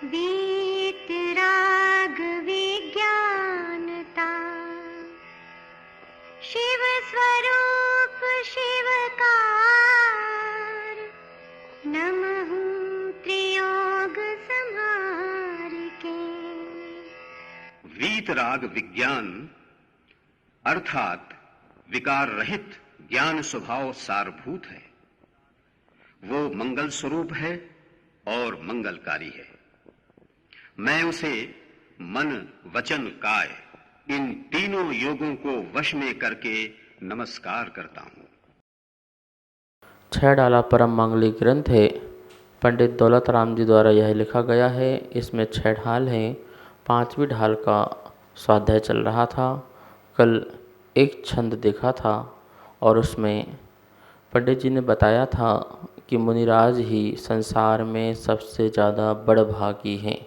वीतराग विज्ञानता, शिव स्वरूप शिवकार, नमः त्रियोग संहार के। वीतराग विज्ञान अर्थात विकार रहित ज्ञान स्वभाव सारभूत है। वो मंगल स्वरूप है और मंगलकारी है। मैं उसे मन वचन काय इन तीनों योगों को वश में करके नमस्कार करता हूं। 6 डाला परम मांगलिक ग्रंथ है। पंडित दौलत राम जी द्वारा यह लिखा गया है। इसमें 6 ढाल हैं। 5वीं ढाल का स्वाध्याय चल रहा था। कल एक छंद देखा था और उसमें पंडित जी ने बताया था कि मुनिराज ही संसार में सबसे ज़्यादा बड़भागी हैं।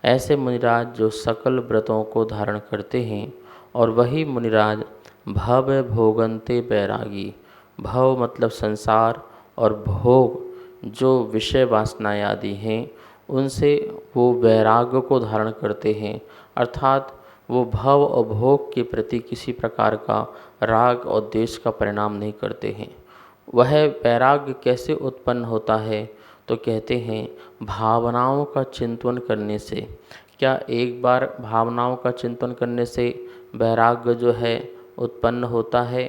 ऐसे मुनिराज जो सकल व्रतों को धारण करते हैं, और वही मुनिराज भव भोगंते बैरागी। भव मतलब संसार और भोग जो विषय वासनाएं आदि हैं, उनसे वो वैराग्य को धारण करते हैं। अर्थात वो भव और भोग के प्रति किसी प्रकार का राग और द्वेष का परिणाम नहीं करते हैं। वह वैराग्य कैसे उत्पन्न होता है? तो कहते हैं भावनाओं का चिंतन करने से। क्या एक बार भावनाओं का चिंतन करने से वैराग्य जो है उत्पन्न होता है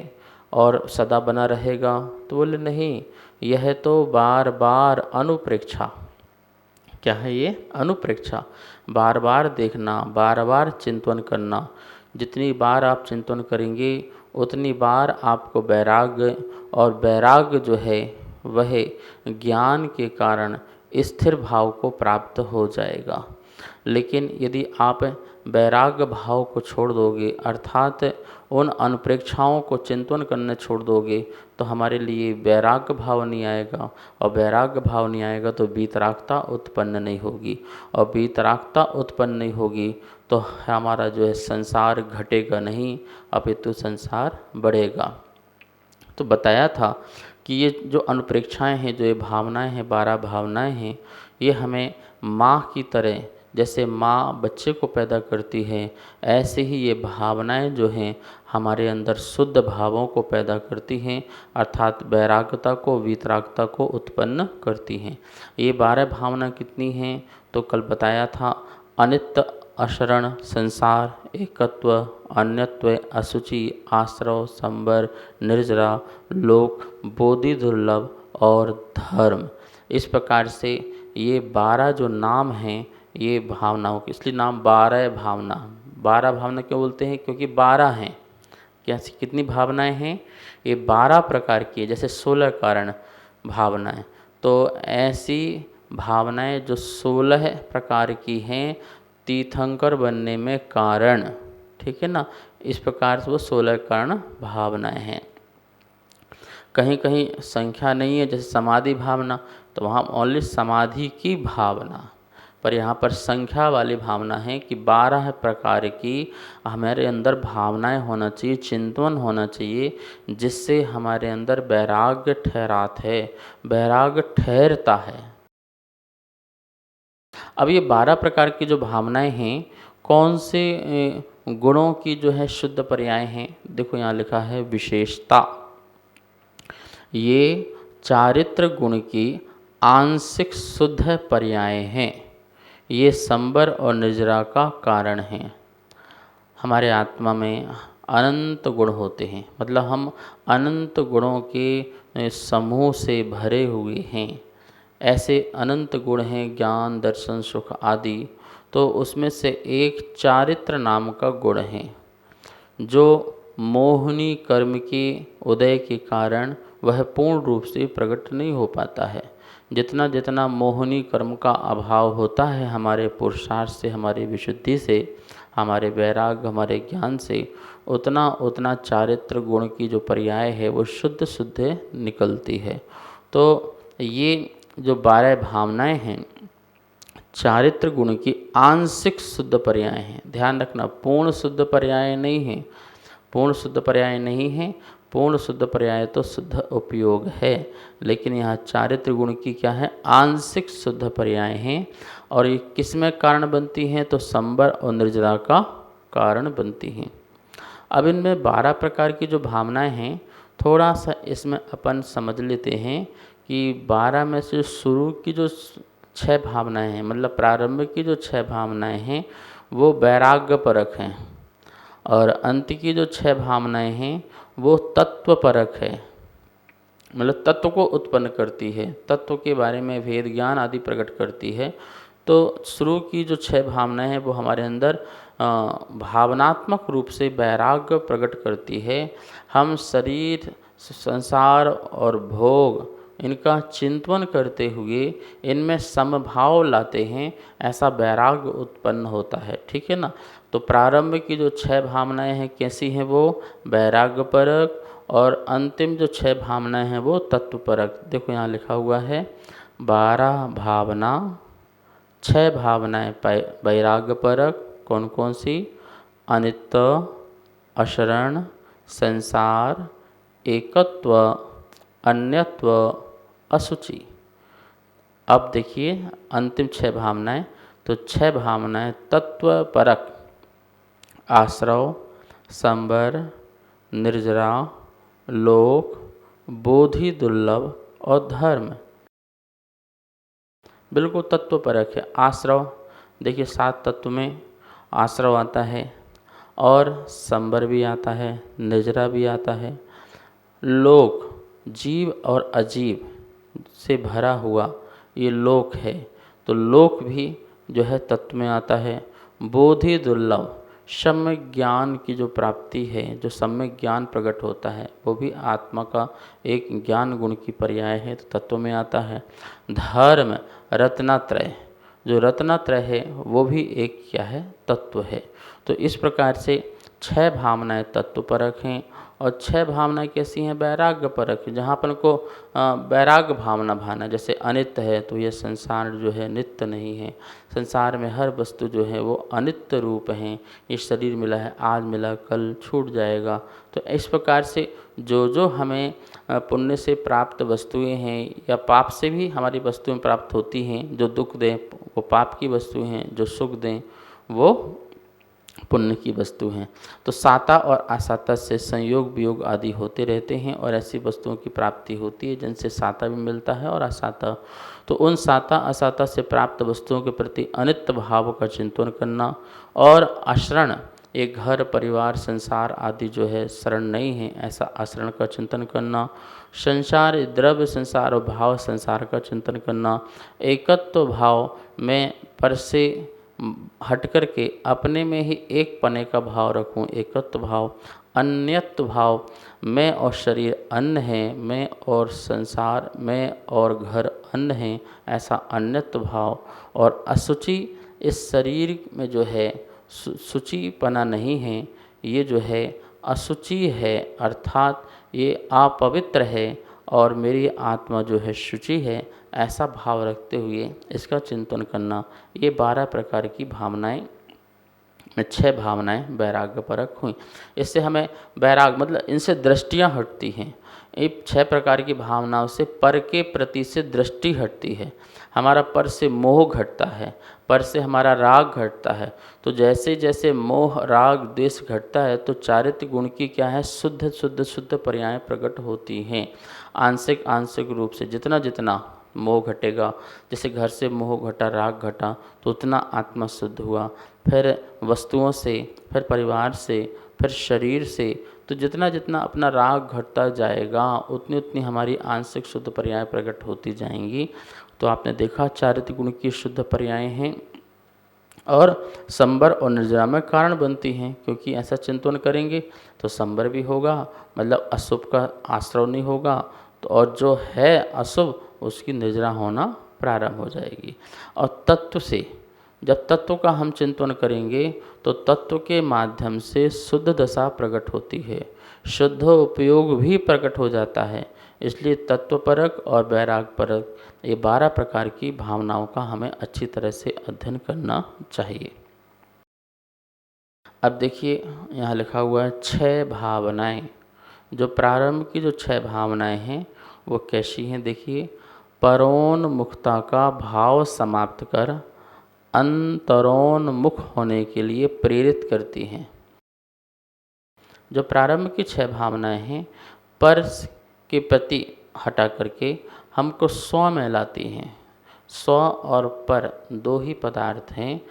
और सदा बना रहेगा? तो बोले नहीं, यह तो बार बार अनुप्रेक्षा। क्या है ये? अनुप्रेक्षा। बार बार देखना, बार बार चिंतन करना। जितनी बार आप चिंतन करेंगे उतनी बार आपको वैराग्य, और वैराग्य जो है वह ज्ञान के कारण स्थिर भाव को प्राप्त हो जाएगा। लेकिन यदि आप वैराग्य भाव को छोड़ दोगे, अर्थात उन अनुप्रेक्षाओं को चिंतन करने छोड़ दोगे, तो हमारे लिए वैराग्य भाव नहीं आएगा, और वैराग्य भाव नहीं आएगा तो वीतरागता उत्पन्न नहीं होगी, और वीतरागता उत्पन्न नहीं होगी तो हमारा जो है संसार घटेगा नहीं, अपितु संसार बढ़ेगा। तो बताया था कि ये जो अनुप्रेक्षाएं हैं, जो ये भावनाएं हैं, 12 भावनाएं हैं, ये हमें माँ की तरह, जैसे माँ बच्चे को पैदा करती है, ऐसे ही ये भावनाएं जो हैं हमारे अंदर शुद्ध भावों को पैदा करती हैं, अर्थात वैराग्यता को, वीतरागता को उत्पन्न करती हैं। ये 12 भावना कितनी हैं? तो कल बताया था अनित्य, अशरण, संसार, एकत्व, अन्यत्व, असुचि, आश्रव, संबर, निर्जरा, लोक, बोधि दुर्लभ और धर्म। इस प्रकार से ये 12 जो नाम हैं ये भावनाओं के, इसलिए नाम 12 भावना। 12 भावना क्यों बोलते हैं? क्योंकि 12 हैं। कैसी कितनी भावनाएं हैं? ये 12 प्रकार की, जैसे 16 कारण भावनाएं। तो ऐसी भावनाएं जो 16 प्रकार की हैं, तीर्थंकर बनने में कारण, ठीक है ना। इस प्रकार से वो 16 कारण भावनाएं हैं। कहीं कहीं संख्या नहीं है, जैसे समाधि भावना, तो वहाँ ओनली समाधि की भावना, पर यहाँ पर संख्या वाली भावना है कि 12 प्रकार की हमारे अंदर भावनाएं होना चाहिए, चिंतन होना चाहिए, जिससे हमारे अंदर वैराग्य ठहरात है, वैराग्य ठहरता है। अब ये 12 प्रकार की जो भावनाएं हैं, कौन से गुणों की जो है शुद्ध पर्याय हैं? देखो यहाँ लिखा है विशेषता। ये चारित्र गुण की आंशिक शुद्ध पर्याय हैं। ये संबर और निर्जरा का कारण हैं। हमारे आत्मा में अनंत गुण होते हैं, मतलब हम अनंत गुणों के समूह से भरे हुए हैं। ऐसे अनंत गुण हैं, ज्ञान, दर्शन, सुख आदि। तो उसमें से एक चारित्र नाम का गुण है, जो मोहिनी कर्म के उदय के कारण वह पूर्ण रूप से प्रकट नहीं हो पाता है। जितना जितना मोहिनी कर्म का अभाव होता है हमारे पुरुषार्थ से, हमारी विशुद्धि से, हमारे वैराग्य, हमारे ज्ञान से, उतना उतना चारित्र गुण की जो पर्याय है वो शुद्ध शुद्ध निकलती है। तो ये जो 12 भावनाएं हैं चारित्र गुण की आंशिक शुद्ध पर्याय हैं। ध्यान रखना, पूर्ण शुद्ध पर्याय नहीं है, पूर्ण शुद्ध पर्याय नहीं है। पूर्ण शुद्ध पर्याय तो शुद्ध उपयोग है, लेकिन यहाँ चारित्र गुण की क्या है, आंशिक शुद्ध पर्याय हैं। और ये किस में कारण बनती हैं, तो संबर और निर्जरा का कारण बनती हैं। अब इनमें 12 प्रकार की जो भावनाएं हैं, थोड़ा सा इसमें अपन समझ लेते हैं कि 12 में से शुरू की जो 6 भावनाएं हैं, मतलब प्रारंभ की जो 6 भावनाएं हैं वो वैराग्य परक हैं, और अंत की जो 6 भावनाएं हैं वो तत्व परक है, मतलब तत्व को उत्पन्न करती है, तत्व के बारे में भेद ज्ञान आदि प्रकट करती है। तो शुरू की जो 6 भावनाएं हैं वो हमारे अंदर भावनात्मक रूप से वैराग्य प्रकट करती है। हम शरीर, संसार और भोग इनका चिंतन करते हुए इनमें समभाव लाते हैं, ऐसा वैराग्य उत्पन्न होता है। ठीक है ना। तो प्रारंभ की जो 6 भावनाएं हैं कैसी हैं, वो वैराग्यपरक, और अंतिम जो 6 भावनाएं हैं वो तत्वपरक। देखो यहाँ लिखा हुआ है 12 भावना, 6 भावनाएं वैराग्यपरक। कौन कौन सी, अनित्य, अशरण, संसार, एकत्व, अन्यत्व, असुचि। अब देखिए अंतिम 6 भावनाएं, तो 6 भावनाएं तत्वपरक, आश्रव, संबर, निर्जरा, लोक, बोधि दुर्लभ और धर्म, बिल्कुल तत्वपरक है। आश्रव, देखिए 7 तत्व में आश्रव आता है, और संबर भी आता है, निर्जरा भी आता है। लोक, जीव और अजीव से भरा हुआ ये लोक है, तो लोक भी जो है तत्व में आता है। बोधि दुर्लभ, सम्यक ज्ञान की जो प्राप्ति है, जो सम्यक ज्ञान प्रकट होता है, वो भी आत्मा का एक ज्ञान गुण की पर्याय है, तो तत्व में आता है। धर्म, रत्नात्रय, जो रत्नात्रय है वो भी एक क्या है, तत्व है। तो इस प्रकार से 6 भावनाएं तत्वपरक हैं, और 6 भावनाएं कैसी हैं, वैराग्य परक है। जहाँ अपन को वैराग्य भावना भाना, जैसे अनित्य है तो ये संसार जो है नित्य नहीं है, संसार में हर वस्तु जो है वो अनित्य रूप है, ये शरीर मिला है, आज मिला कल छूट जाएगा। तो इस प्रकार से जो हमें पुण्य से प्राप्त वस्तुएं हैं या पाप से भी हमारी वस्तुएं प्राप्त होती हैं, जो दुख दें वो पाप की वस्तुएं हैं, जो सुख दें वो पुण्य की वस्तु हैं। तो साता और असाता से संयोग वियोग आदि होते रहते हैं, और ऐसी वस्तुओं की प्राप्ति होती है जिनसे साता भी मिलता है और असाता। तो उन साता असाता से प्राप्त वस्तुओं के प्रति अनित्य भाव का चिंतन करना, और अशरण, एक घर परिवार संसार आदि जो है शरण नहीं है, ऐसा आचरण का चिंतन करना। संसार द्रव्य संसार और भाव संसार का चिंतन करना। एकत्व भाव में पर से हट करके अपने में ही एक पने का भाव रखूं, एकत्व भाव। अन्यत्व भाव, मैं और शरीर अन्न है, मैं और संसार, मैं और घर अन्न है, ऐसा अन्यत्व भाव। और असुचि, इस शरीर में जो है शुचिपना नहीं है, ये जो है असुचि है, अर्थात ये अपवित्र है, और मेरी आत्मा जो है शुचि है, ऐसा भाव रखते हुए इसका चिंतन करना। ये 12 प्रकार की भावनाएं में 6 भावनाएं वैराग्यपरक हुई। इससे हमें वैराग मतलब इनसे दृष्टियां हटती हैं। ये 6 प्रकार की भावनाओं से पर के प्रति से दृष्टि हटती है, हमारा पर से मोह घटता है, पर से हमारा राग घटता है। तो जैसे जैसे मोह राग द्वेष घटता है तो चारित्र गुण की क्या है, शुद्ध शुद्ध शुद्ध पर्याय प्रकट होती हैं। आंशिक आंशिक रूप से जितना जितना मोह घटेगा, जैसे घर से मोह घटा, राग घटा, तो उतना आत्मा शुद्ध हुआ। फिर वस्तुओं से, फिर परिवार से, फिर शरीर से, तो जितना जितना अपना राग घटता जाएगा उतनी उतनी हमारी आंशिक शुद्ध पर्याय प्रकट होती जाएंगी। तो आपने देखा चारित्र गुण की शुद्ध पर्याय हैं, और संबर और निर्जरा में कारण बनती हैं, क्योंकि ऐसा चिंतन करेंगे तो संबर भी होगा, मतलब अशुभ का आश्रय नहीं होगा, तो और जो है अशुभ उसकी निर्जरा होना प्रारंभ हो जाएगी। और तत्व से, जब तत्व का हम चिंतन करेंगे तो तत्व के माध्यम से शुद्ध दशा प्रकट होती है, शुद्ध उपयोग भी प्रकट हो जाता है। इसलिए तत्वपरक और वैरागपरक ये 12 प्रकार की भावनाओं का हमें अच्छी तरह से अध्ययन करना चाहिए। अब देखिए यहाँ लिखा हुआ है 6 भावनाएं जो प्रारंभ की जो 6 भावनाएं हैं वो कैसी हैं देखिए। परोन्मुखता का भाव समाप्त कर अंतरोन्मुख होने के लिए प्रेरित करती हैं। जो प्रारंभ की 6 भावनाएं हैं पर के प्रति हटा करके हमको स्व में लाती हैं। स्व और पर दो ही पदार्थ हैं।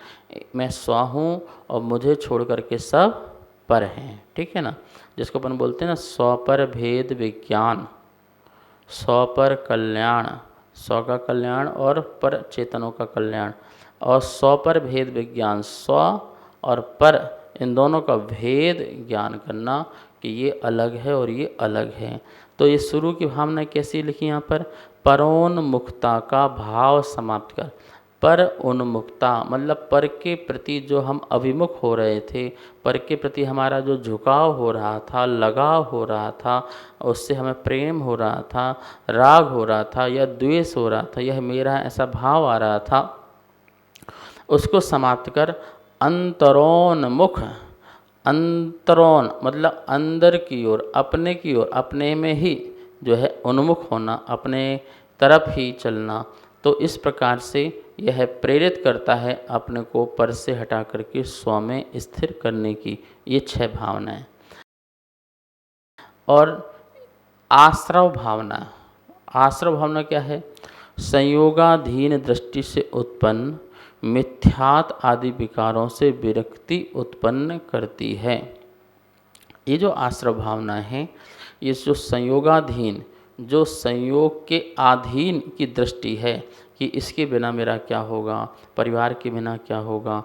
मैं स्व हूँ और मुझे छोड़ करके सब पर हैं, ठीक है ना। जिसको अपन बोलते हैं ना स्व पर भेद विज्ञान, स्व पर कल्याण, स्व का कल्याण और पर चेतनों का कल्याण, और स्व पर भेद विज्ञान, स्व और पर इन दोनों का भेद ज्ञान करना कि ये अलग है और ये अलग है। तो ये शुरू की भावना कैसी लिखी यहाँ पर, परोन्मुखता का भाव समाप्त कर। पर उन्मुखता मतलब पर के प्रति जो हम अभिमुख हो रहे थे, पर के प्रति हमारा जो झुकाव हो रहा था, लगाव हो रहा था, उससे हमें प्रेम हो रहा था, राग हो रहा था या द्वेष हो रहा था, यह मेरा ऐसा भाव आ रहा था, उसको समाप्त कर अंतरोन्मुख, अंतरोन मतलब अंदर की ओर, अपने की ओर, अपने में ही जो है उन्मुख होना, अपने तरफ ही चलना। तो इस प्रकार से यह प्रेरित करता है अपने को पर से हटा करके स्व में स्थिर करने की ये 6 भावनाएं। और आश्रव भावना, आश्रव भावना क्या है, संयोगाधीन दृष्टि से उत्पन्न मिथ्यात आदि विकारों से विरक्ति उत्पन्न करती है। ये जो आश्रव भावना है, ये जो संयोगाधीन, जो संयोग के अधीन की दृष्टि है कि इसके बिना मेरा क्या होगा, परिवार के बिना क्या होगा,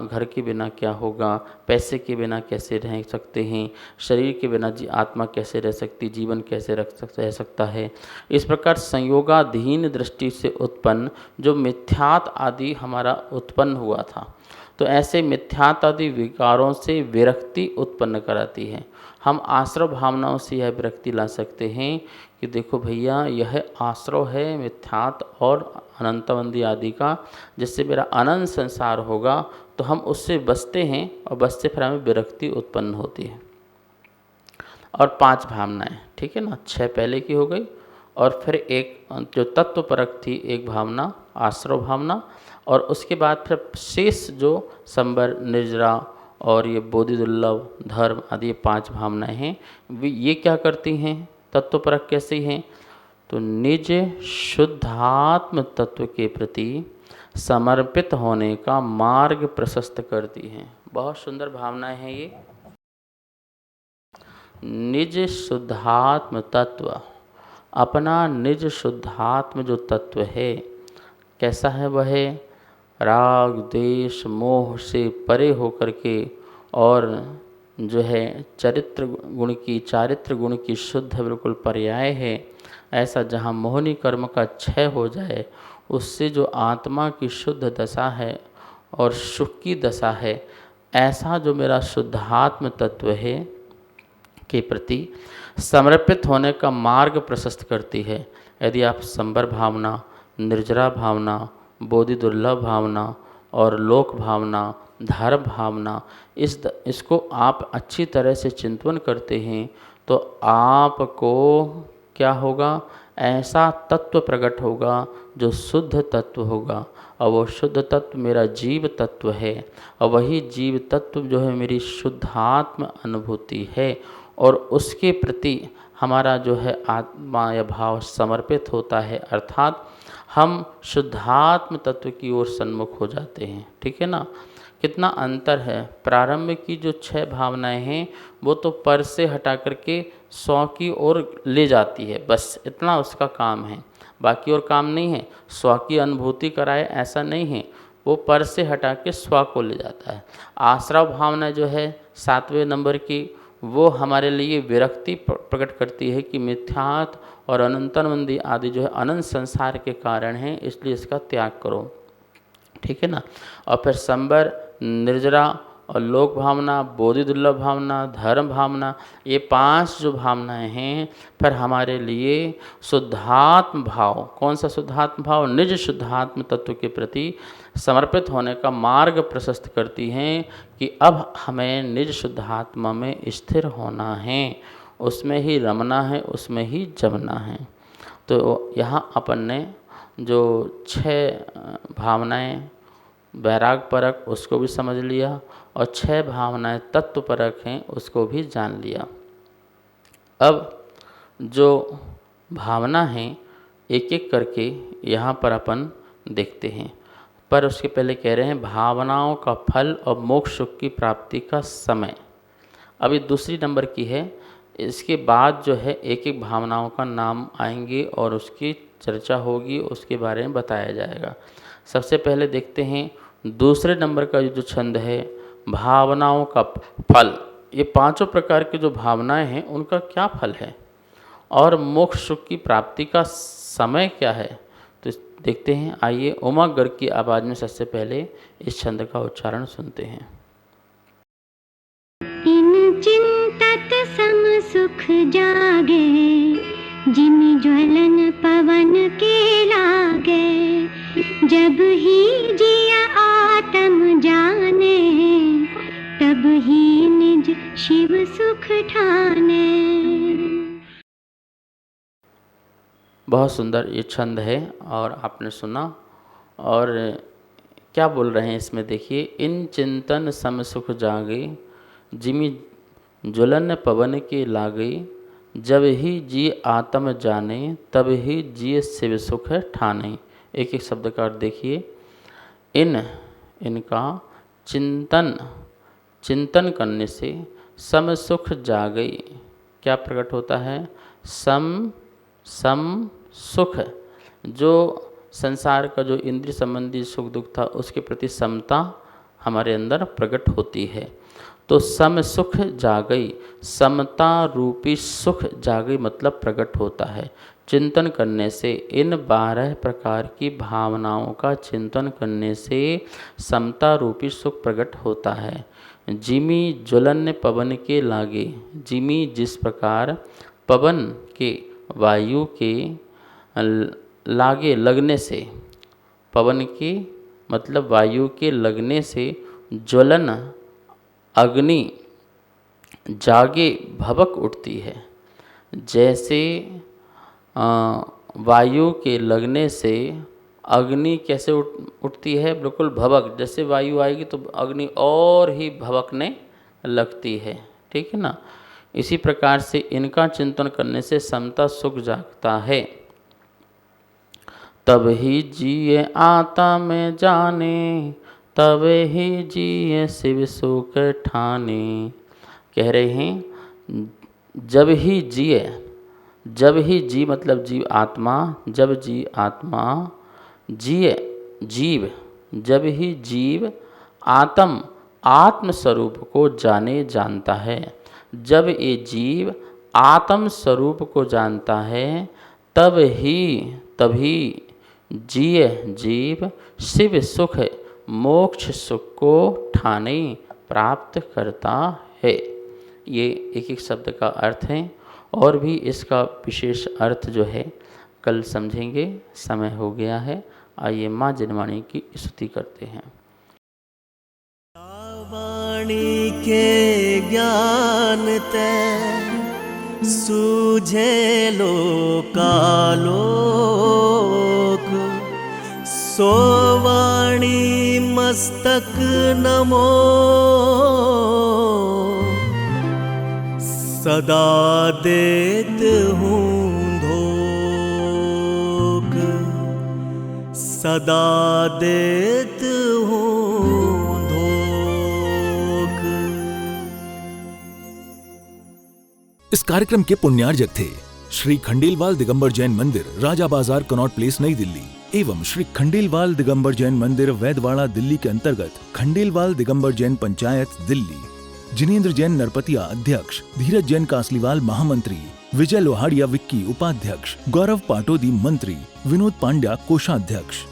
घर के बिना क्या होगा, पैसे के बिना कैसे रह सकते हैं, शरीर के बिना आत्मा कैसे रह सकती, जीवन कैसे रह सकता है। इस प्रकार संयोगाधीन दृष्टि से उत्पन्न जो मिथ्यात आदि हमारा उत्पन्न हुआ था, तो ऐसे मिथ्यात आदि विकारों से विरक्ति उत्पन्न कराती है। हम आश्रव भावनाओं से यह विरक्ति ला सकते हैं कि देखो भैया यह आश्रव है मिथ्यात और अनंतवंदी आदि का, जिससे मेरा अनंत संसार होगा, तो हम उससे बचते हैं और बचते फिर हमें विरक्ति उत्पन्न होती है। और 5 भावनाएं, ठीक है ना, 6 पहले की हो गई और फिर एक जो तत्वपरक थी एक भावना आश्रव भावना, और उसके बाद फिर शेष जो संबर, निर्जरा और ये बोधि दुर्लभ, धर्म आदि ये 5 भावनाएं हैं, ये क्या करती हैं, तत्वपरक कैसे हैं, तो निज शुद्धात्म तत्व के प्रति समर्पित होने का मार्ग प्रशस्त करती हैं। बहुत सुंदर भावनाएं हैं ये। निज शुद्धात्म तत्व, अपना निज शुद्धात्म जो तत्व है कैसा है, वह राग द्वेष मोह से परे होकर के और जो है चारित्र गुण की शुद्ध बिल्कुल पर्याय है। ऐसा जहाँ मोहनी कर्म का क्षय हो जाए, उससे जो आत्मा की शुद्ध दशा है और सुख की दशा है, ऐसा जो मेरा शुद्धात्म तत्व है के प्रति समर्पित होने का मार्ग प्रशस्त करती है। यदि आप संबर भावना, निर्जरा भावना, बोधि दुर्लभ भावना और लोक भावना, धर्म भावना, इसको आप अच्छी तरह से चिंतन करते हैं, तो आपको क्या होगा, ऐसा तत्व प्रकट होगा जो शुद्ध तत्व होगा, और वो शुद्ध तत्व मेरा जीव तत्व है, और वही जीव तत्व जो है मेरी शुद्धात्म अनुभूति है, और उसके प्रति हमारा जो है आत्मा या भाव समर्पित होता है, अर्थात हम शुद्धात्म तत्व की ओर सन्मुख हो जाते हैं। ठीक है ना, कितना अंतर है। प्रारंभ की जो 6 भावनाएं हैं वो तो पर से हटा करके स्व की ओर ले जाती है, बस इतना उसका काम है, बाकी और काम नहीं है। स्व की अनुभूति कराए ऐसा नहीं है, वो पर से हटा के स्व को ले जाता है। आश्रव भावना जो है 7वें नंबर की, वो हमारे लिए विरक्ति प्रकट करती है कि मिथ्यात और अनंतरमंदी आदि जो है अनंत संसार के कारण हैं, इसलिए इसका त्याग करो। ठीक है ना। और फिर संबर, निर्जरा और लोक भावना, बोधि दुर्लभ भावना, धर्म भावना, ये 5 जो भावनाएं हैं फिर हमारे लिए शुद्धात्म भाव, कौन सा शुद्धात्म भाव, निज शुद्धात्म तत्व के प्रति समर्पित होने का मार्ग प्रशस्त करती हैं कि अब हमें निज शुद्धात्मा में स्थिर होना है। उसमें ही रमना है, उसमें ही जमना है। तो यहाँ अपन ने जो 6 भावनाएं वैराग परक उसको भी समझ लिया और 6 भावनाएं तत्व परक हैं उसको भी जान लिया। अब जो भावना है एक एक करके यहाँ पर अपन देखते हैं, पर उसके पहले कह रहे हैं भावनाओं का फल और मोक्ष सुख की प्राप्ति का समय। अभी दूसरी नंबर की है, इसके बाद जो है एक एक भावनाओं का नाम आएंगे और उसकी चर्चा होगी, उसके बारे में बताया जाएगा। सबसे पहले देखते हैं दूसरे नंबर का जो छंद है भावनाओं का फल। ये 5 प्रकार के जो भावनाएं हैं उनका क्या फल है और मोक्ष सुख की प्राप्ति का समय क्या है, तो देखते हैं। आइए उमा गर्ग की आवाज़ में सबसे पहले इस छंद का उच्चारण सुनते हैं। इन चिंतत सम सुख जागे, जिमि ज्वलन पवन के लागे। जब ही जिया आत्म जाने, तब ही निज शिव सुख ठाने। बहुत सुंदर ये छंद है और आपने सुना। और क्या बोल रहे हैं इसमें देखिए, इन चिंतन सम सुख जागे, जिमि ज्वलन पवन के लागे। जब ही जी आत्म जाने, तब ही जी शिव सुख ठाने। एक एक शब्द का अर्थ देखिए। इनका चिंतन करने से सम सुख जागे, क्या प्रकट होता है? सम सुख, जो संसार का जो इंद्रिय संबंधी सुख दुख था उसके प्रति समता हमारे अंदर प्रकट होती है। तो सम सुख जागई, समता रूपी सुख जागई मतलब प्रकट होता है। चिंतन करने से, इन 12 प्रकार की भावनाओं का चिंतन करने से समता रूपी सुख प्रकट होता है। जिमि ज्वलन पवन के लागे, जिमि जिस प्रकार पवन के वायु के लागे लगने से, पवन के मतलब वायु के लगने से ज्वलन अग्नि जागे भभक उठती है। जैसे वायु के लगने से अग्नि कैसे उठती है? बिल्कुल भभक, जैसे वायु आएगी तो अग्नि और ही भभकने लगती है, ठीक है ना। इसी प्रकार से इनका चिंतन करने से समता सुख जागता है। तब ही जिए आत्मा में जाने, तब ही जिए शिव सुख ठाने। कह रहे हैं जब ही जिए, जब ही जी मतलब जीव आत्मा, जब जी आत्मा जिए जीव, जब ही जीव आत्म स्वरूप को जानता है, जब ये जीव आत्म स्वरूप को जानता है, तभी जिए जीव शिव सुख मोक्ष सुख को ठाने प्राप्त करता है। ये एक एक शब्द का अर्थ है और भी इसका विशेष अर्थ जो है कल समझेंगे। समय हो गया है, आइए माँ जिनवाणी की स्तुति करते हैं। वाणी के ज्ञान ते सूझे लोकालोक, सो वाणी मस्तक नमो, सदा देत हूँ धोख, सदा देत हूँ धोख। इस कार्यक्रम के पुण्यार्जक थे श्री खंडेलवाल दिगंबर जैन मंदिर, राजा बाजार, कनॉट प्लेस, नई दिल्ली, एवं श्री खंडेलवाल दिगंबर जैन मंदिर, वैदवाड़ा, दिल्ली के अंतर्गत खंडेलवाल दिगंबर जैन पंचायत, दिल्ली। जिनेंद्र जैन नरपतिया अध्यक्ष, धीरज जैन कासलीवाल महामंत्री, विजय लोहाड़िया विक्की उपाध्यक्ष, गौरव पाटोदी मंत्री, विनोद पांड्या कोषाध्यक्ष।